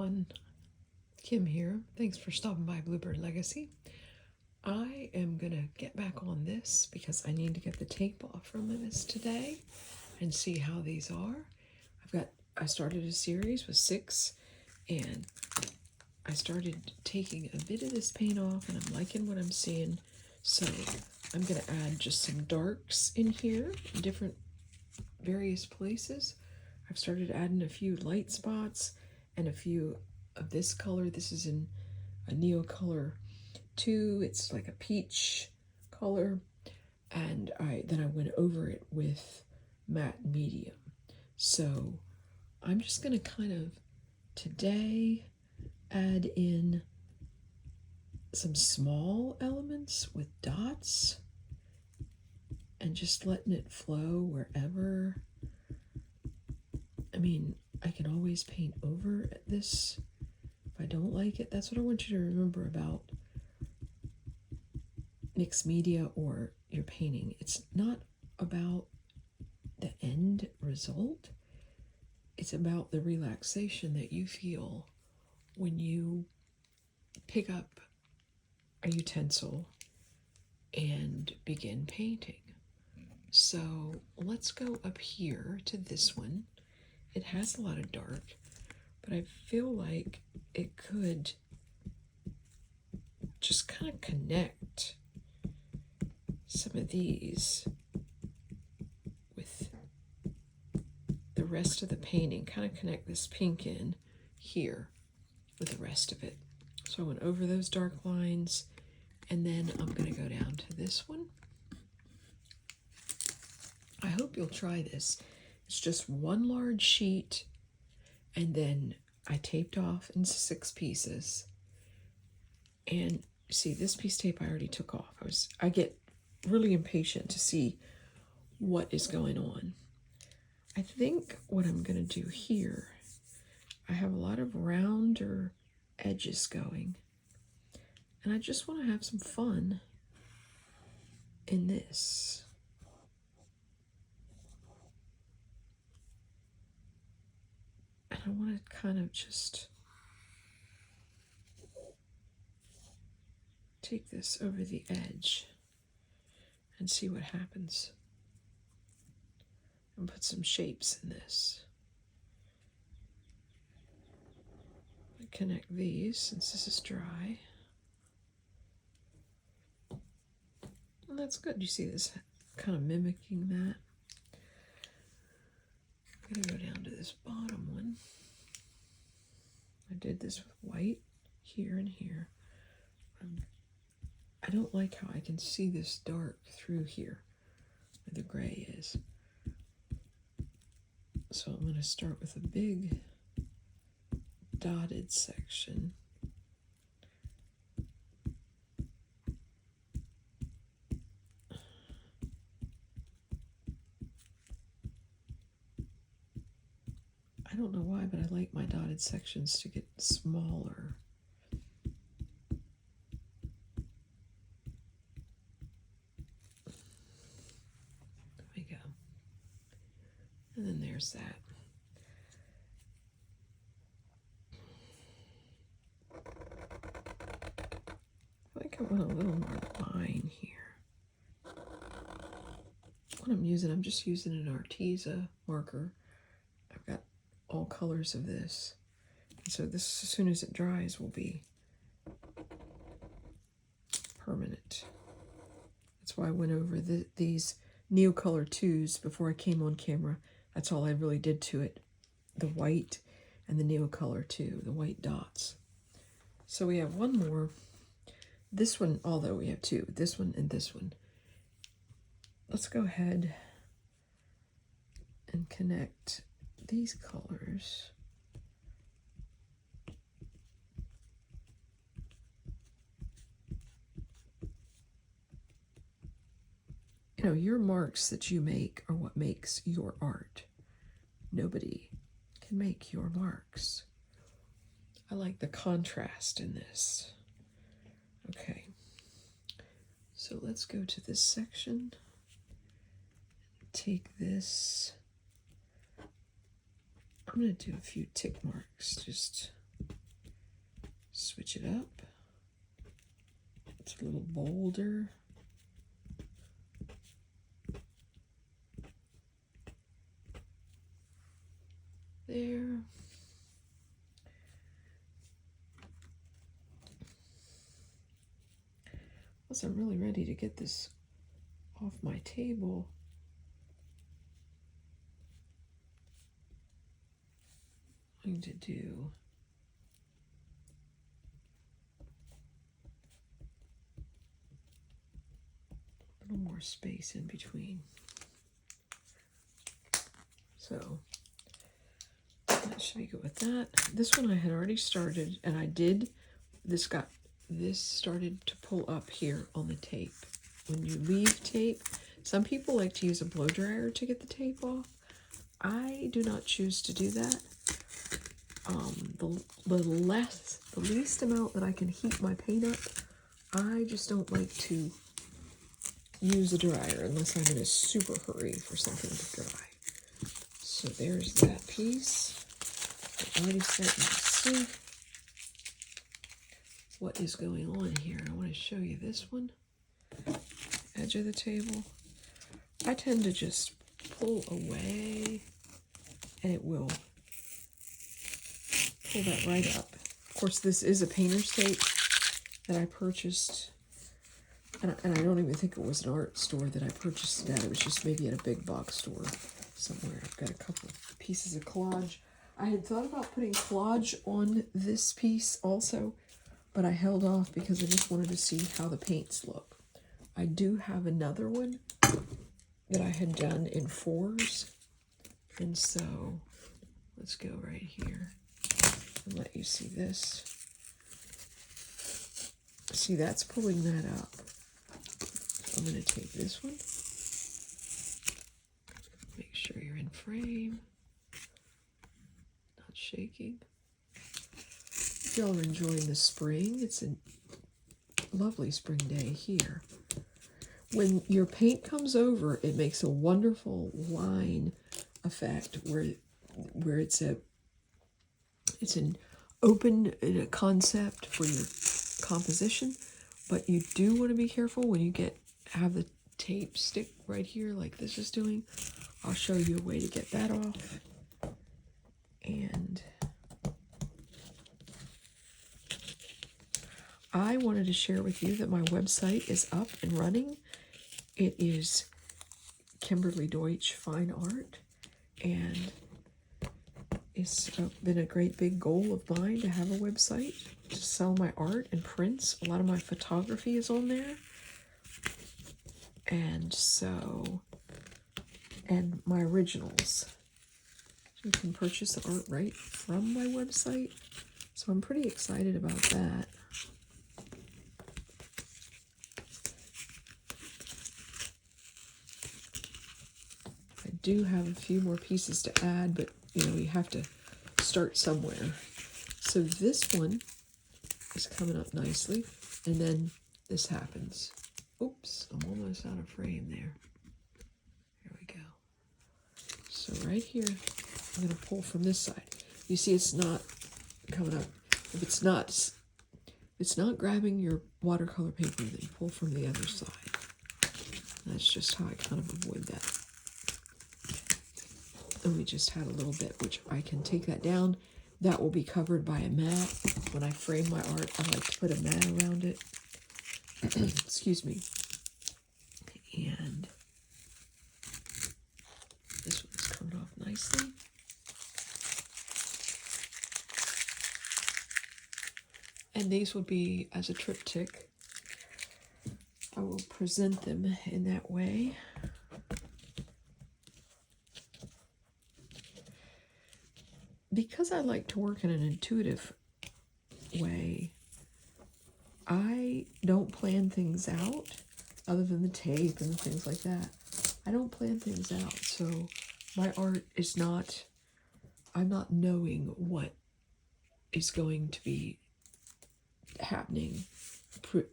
everyone, Kim here. Thanks for stopping by Bluebird Legacy. I am gonna get back on this because I need to get the tape off from this today and see how these are. I started a series with 6 and I started taking a bit of this paint off and I'm liking what I'm seeing. So I'm gonna add just some darks in here in different various places. I've started adding a few light spots and a few of this color. This is in a Neo Color 2. It's like a peach color. And then I went over it with matte medium. So I'm just going to kind of today add in some small elements with dots and just letting it flow wherever. I mean, I can always paint over this if I don't like it. That's what I want you to remember about mixed media or your painting. It's not about the end result. It's about the relaxation that you feel when you pick up a utensil and begin painting. So let's go up here to this one. It has a lot of dark, but I feel like it could just kind of connect some of these with the rest of the painting, kind of connect this pink in here with the rest of it. So I went over those dark lines, and then I'm going to go down to this one. I hope you'll try this. It's just one large sheet, and then I taped off into 6 pieces. And see, this piece of tape I already took off. I get really impatient to see what is going on. I think what I'm going to do here, I have a lot of rounder edges going, and I just want to have some fun in this. And I want to kind of just take this over the edge and see what happens. And put some shapes in this. I connect these since this is dry. And that's good. You see this kind of mimicking that. I'm going to go down to this bottom one. I did this with white here and here. I don't like how I can see this dark through here where the gray is. So I'm going to start with a big dotted section. I don't know why, but I like my dotted sections to get smaller. There we go. And then there's that. I think I want a little more line here. What I'm just using an Arteza marker. I've got all colors of this. And so this, as soon as it dries, will be permanent. That's why I went over these Neo Color 2s before I came on camera. That's all I really did to it. The white and the Neo Color 2, the white dots. So we have one more. This one, although we have 2, this one and this one. Let's go ahead and connect these colors. You know, your marks that you make are what makes your art. Nobody can make your marks. I like the contrast in this. Okay, so let's go to this section. Take this. I'm going to do a few tick marks, just switch it up. It's a little bolder. There. Plus, I'm really ready to get this off my table. I'm going to do a little more space in between. So that should be good with that. This one I had already started, and I did, this started to pull up here on the tape. When you leave tape, some people like to use a blow dryer to get the tape off. I do not choose to do that. The least amount that I can heat my paint up, I just don't like to use a dryer unless I'm in a super hurry for something to dry. So there's that piece. I'm already starting to see what is going on here. I want to show you this one. Edge of the table. I tend to just pull away and it will pull that right up. Of course, this is a painter's tape that I purchased, and I don't even think it was an art store that I purchased it at. It was just maybe at a big box store somewhere. I've got a couple of pieces of collage. I had thought about putting collage on this piece also, but I held off because I just wanted to see how the paints look. I do have another one that I had done in 4s, and so let's go right here and let you see this. See, that's pulling that up. I'm going to take this one. Make sure you're in frame. Not shaking. If y'all are enjoying the spring, it's a lovely spring day here. When your paint comes over, it makes a wonderful line effect where it's an open concept for your composition, but you do want to be careful when you have the tape stick right here like this is doing. I'll show you a way to get that off. And I wanted to share with you that my website is up and running. It is Kimberly Deutsch Fine Art, and it's been a great big goal of mine to have a website to sell my art and prints. A lot of my photography is on there, and my originals. So you can purchase the art right from my website. So I'm pretty excited about that. I do have a few more pieces to add, but you have to start somewhere. So this one is coming up nicely, and then this happens. Oops, I'm almost out of frame there. There we go. So right here, I'm going to pull from this side. You see it's not coming up. If it's not grabbing your watercolor paper, then pull from the other side. That's just how I kind of avoid that. And we just had a little bit, which I can take that down. That will be covered by a mat. When I frame my art, I like to put a mat around it. Excuse me. And this one's coming off nicely. And these will be as a triptych. I will present them in that way. Because I like to work in an intuitive way, I don't plan things out other than the tape and things like that. I don't plan things out, so my art is not, I'm not knowing what is going to be happening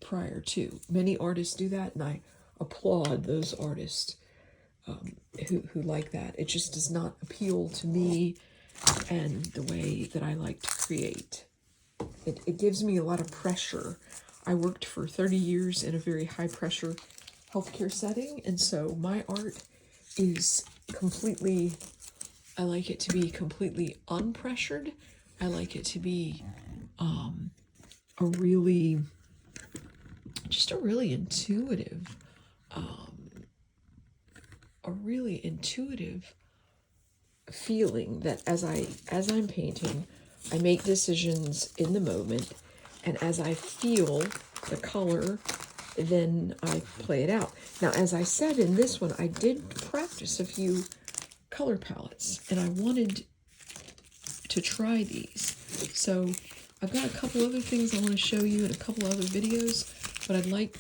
prior to. Many artists do that, and I applaud those artists who like that. It just does not appeal to me and the way that I like to create. it gives me a lot of pressure. I worked for 30 years in a very high pressure healthcare setting, and so my art is completely, I like it to be completely unpressured. I like it to be a really intuitive, feeling that as I'm painting, I make decisions in the moment, and as I feel the color, then I play it out. Now, as I said in this one, I did practice a few color palettes, and I wanted to try these. So I've got a couple other things I want to show you in a couple other videos, but I'd like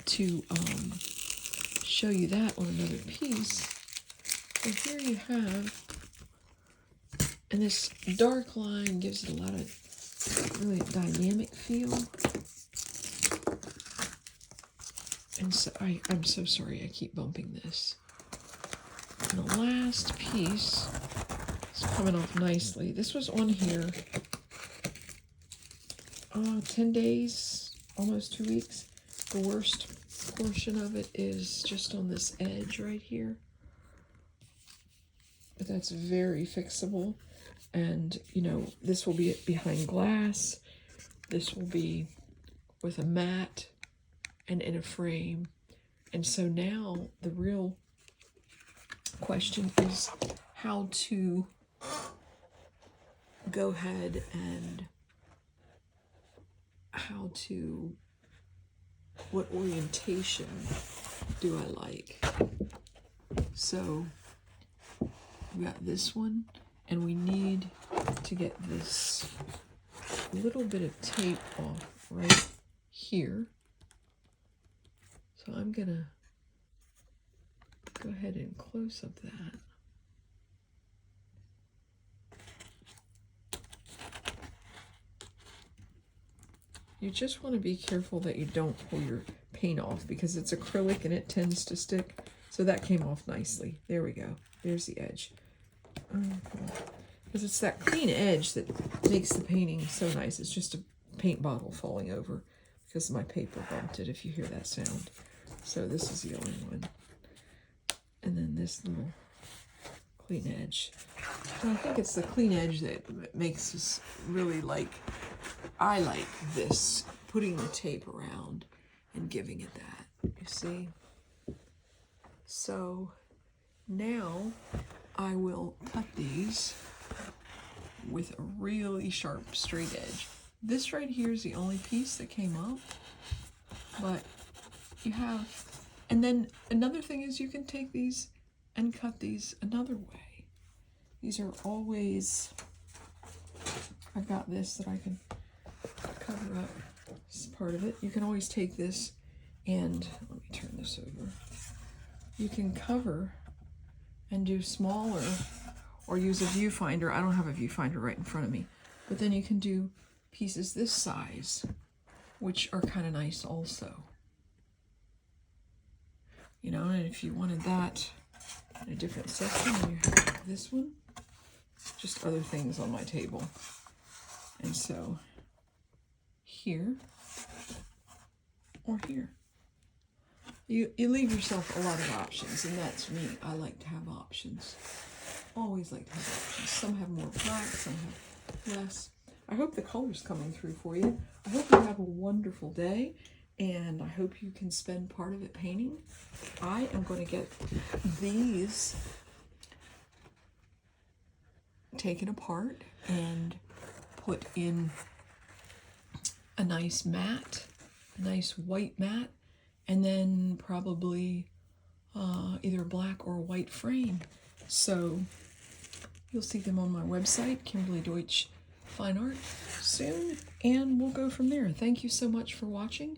to show you that on another piece. So here you have, and this dark line gives it a lot of really dynamic feel. And so I'm so sorry I keep bumping this. And the last piece is coming off nicely. This was on here 10 days, almost 2 weeks. The worst portion of it is just on this edge right here. But that's very fixable. And, you know, this will be behind glass. This will be with a mat and in a frame. And so now the real question is how to go ahead and what orientation do I like? So we got this one, and we need to get this little bit of tape off right here. So I'm gonna go ahead and close up that. You just want to be careful that you don't pull your paint off because it's acrylic and it tends to stick. So that came off nicely. There we go. There's the edge. Because it's that clean edge that makes the painting so nice. It's just a paint bottle falling over because my paper bumped it, if you hear that sound. So this is the only one. And then this little clean edge. And I think it's the clean edge that makes us really like, I like this, putting the tape around and giving it that, you see? So now I will cut these with a really sharp straight edge. This right here is the only piece that came up, but you have, and then another thing is you can take these and cut these another way. These are always, I've got this that I can cover up. This is part of it. You can always take this and, let me turn this over. You can cover and do smaller or use a viewfinder. I don't have a viewfinder right in front of me, but then you can do pieces this size, which are kind of nice also. You know, and if you wanted that in a different section, you have this one, just other things on my table. And so here or here. You leave yourself a lot of options, and that's me. I like to have options. Always like to have options. Some have more black, some have less. I hope the color's coming through for you. I hope you have a wonderful day, and I hope you can spend part of it painting. I am going to get these taken apart and put in a nice mat, a nice white mat, and then probably either a black or a white frame. So you'll see them on my website, Kimberly Deutsch Fine Art, soon, and we'll go from there. Thank you so much for watching.